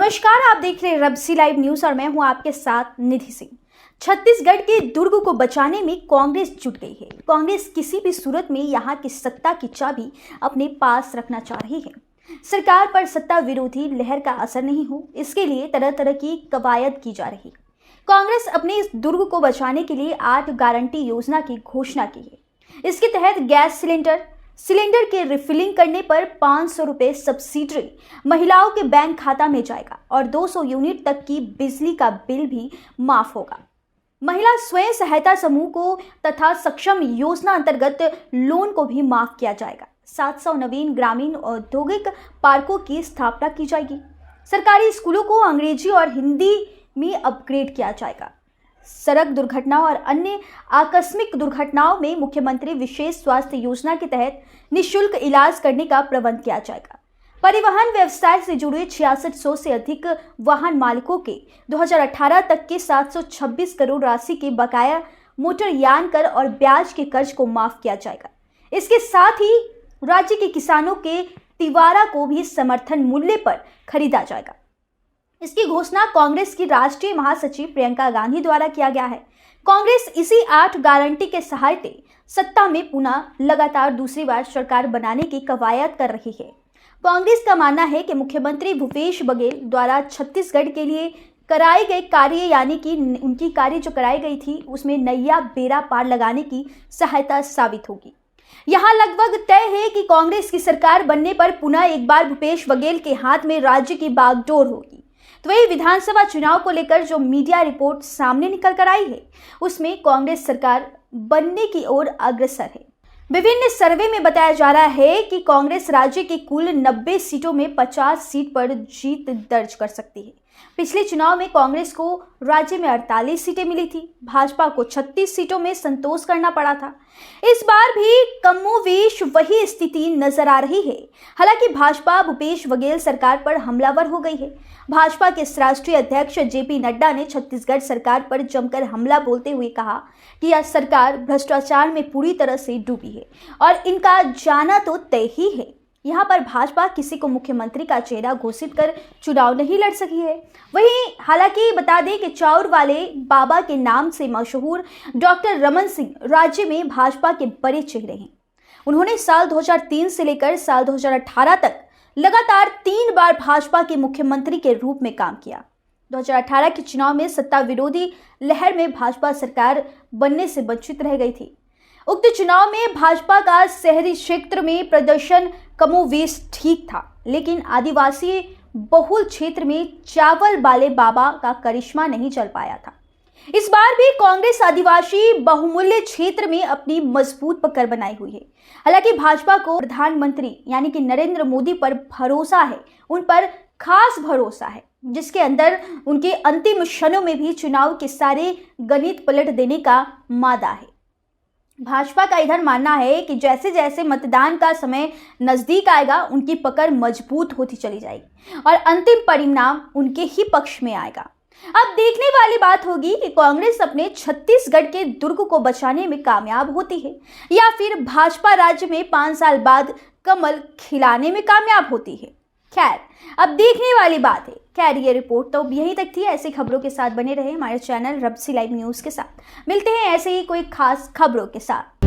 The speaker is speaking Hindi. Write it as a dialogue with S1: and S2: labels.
S1: नमस्कार, आप देख रहे हैं रब्सी लाइव न्यूज और मैं हूं आपके साथ निधि सिंह। छत्तीसगढ़ के दुर्ग को बचाने में कांग्रेस जुट गई है। कांग्रेस किसी भी सूरत में यहां की सत्ता की चाबी अपने पास रखना चाह रही है। सरकार पर सत्ता विरोधी लहर का असर नहीं हो, इसके लिए तरह तरह की कवायद की जा रही है। कांग्रेस अपने इस दुर्ग को बचाने के लिए 8 गारंटी योजना की घोषणा की है। इसके तहत गैस सिलेंडर के रिफिलिंग करने पर 500 रुपये सब्सिडी महिलाओं के बैंक खाता में जाएगा और 200 यूनिट तक की बिजली का बिल भी माफ होगा। महिला स्वयं सहायता समूह को तथा सक्षम योजना अंतर्गत लोन को भी माफ किया जाएगा। 700 नवीन ग्रामीण औद्योगिक पार्कों की स्थापना की जाएगी। सरकारी स्कूलों को अंग्रेजी और हिंदी में अपग्रेड किया जाएगा। सड़क दुर्घटना और अन्य आकस्मिक दुर्घटनाओं में मुख्यमंत्री विशेष स्वास्थ्य योजना के तहत निःशुल्क इलाज करने का प्रबंध किया जाएगा। परिवहन व्यवसाय से जुड़े 6600 से अधिक वाहन मालिकों के 2018 तक के 726 करोड़ राशि के बकाया मोटर यान कर और ब्याज के कर्ज को माफ किया जाएगा। इसके साथ ही राज्य के किसानों के तिवारा को भी समर्थन मूल्य पर खरीदा जाएगा। इसकी घोषणा कांग्रेस की राष्ट्रीय महासचिव प्रियंका गांधी द्वारा किया गया है। कांग्रेस इसी 8 गारंटी के सहारे सत्ता में पुनः लगातार दूसरी बार सरकार बनाने की कवायद कर रही है। कांग्रेस का मानना है कि मुख्यमंत्री भूपेश बघेल द्वारा छत्तीसगढ़ के लिए कराए गए कार्य यानी कि उनकी कार्य जो कराई गई थी उसमें नैया बेड़ा पार लगाने की सहायता साबित होगी। यहाँ लगभग तय है कि कांग्रेस की सरकार बनने पर पुनः एक बार भूपेश बघेल के हाथ में राज्य की बागडोर होगी। तो वही विधानसभा चुनाव को लेकर जो मीडिया रिपोर्ट सामने निकल कर आई है उसमें कांग्रेस सरकार बनने की ओर अग्रसर है। विभिन्न सर्वे में बताया जा रहा है कि कांग्रेस राज्य की कुल 90 सीटों में 50 सीट पर जीत दर्ज कर सकती है। पिछले चुनाव में कांग्रेस को राज्य में 48 सीटें मिली थी, भाजपा को 36 सीटों में संतोष करना पड़ा था। इस बार भी कमोवेश वही स्थिति नजर आ रही है। हालांकि भाजपा भूपेश बघेल सरकार पर हमलावर हो गई है। भाजपा के राष्ट्रीय अध्यक्ष जेपी नड्डा ने छत्तीसगढ़ सरकार पर जमकर हमला बोलते हुए कहा कि यह सरकार भ्रष्टाचार में पूरी तरह से डूबी है और इनका जाना तो तय ही है। यहाँ पर भाजपा किसी को मुख्यमंत्री का चेहरा घोषित कर चुनाव नहीं लड़ सकी है। वहीं हालांकि बता दें कि चाउर वाले बाबा के नाम से मशहूर डॉक्टर रमन सिंह राज्य में भाजपा के बड़े चेहरे हैं। उन्होंने साल 2003 से लेकर साल 2018 तक लगातार 3 बार भाजपा के मुख्यमंत्री के रूप में काम किया। 2018 के चुनाव में सत्ता विरोधी लहर में भाजपा सरकार बनने से वंचित रह गई थी। उक्त चुनाव में भाजपा का शहरी क्षेत्र में प्रदर्शन कमोवेश ठीक था, लेकिन आदिवासी बहुल क्षेत्र में चावल वाले बाबा का करिश्मा नहीं चल पाया था। इस बार भी कांग्रेस आदिवासी बहुमूल्य क्षेत्र में अपनी मजबूत पकड़ बनाई हुई है। हालांकि भाजपा को प्रधानमंत्री यानी कि नरेंद्र मोदी पर भरोसा है, उन पर खास भरोसा है, जिसके अंदर उनके अंतिम क्षणों में भी चुनाव के सारे गणित पलट देने का मादा है। भाजपा का इधर मानना है कि जैसे जैसे मतदान का समय नजदीक आएगा उनकी पकड़ मजबूत होती चली जाएगी और अंतिम परिणाम उनके ही पक्ष में आएगा। अब देखने वाली बात होगी कि कांग्रेस अपने छत्तीसगढ़ के दुर्ग को बचाने में कामयाब होती है या फिर भाजपा राज्य में 5 साल बाद कमल खिलाने में कामयाब होती है। खैर, अब देखने वाली बात है। खैर, ये रिपोर्ट तो यहीं तक थी। ऐसी खबरों के साथ बने रहे हमारे चैनल रब्सी लाइव न्यूज के साथ। मिलते हैं ऐसे ही कोई खास खबरों के साथ।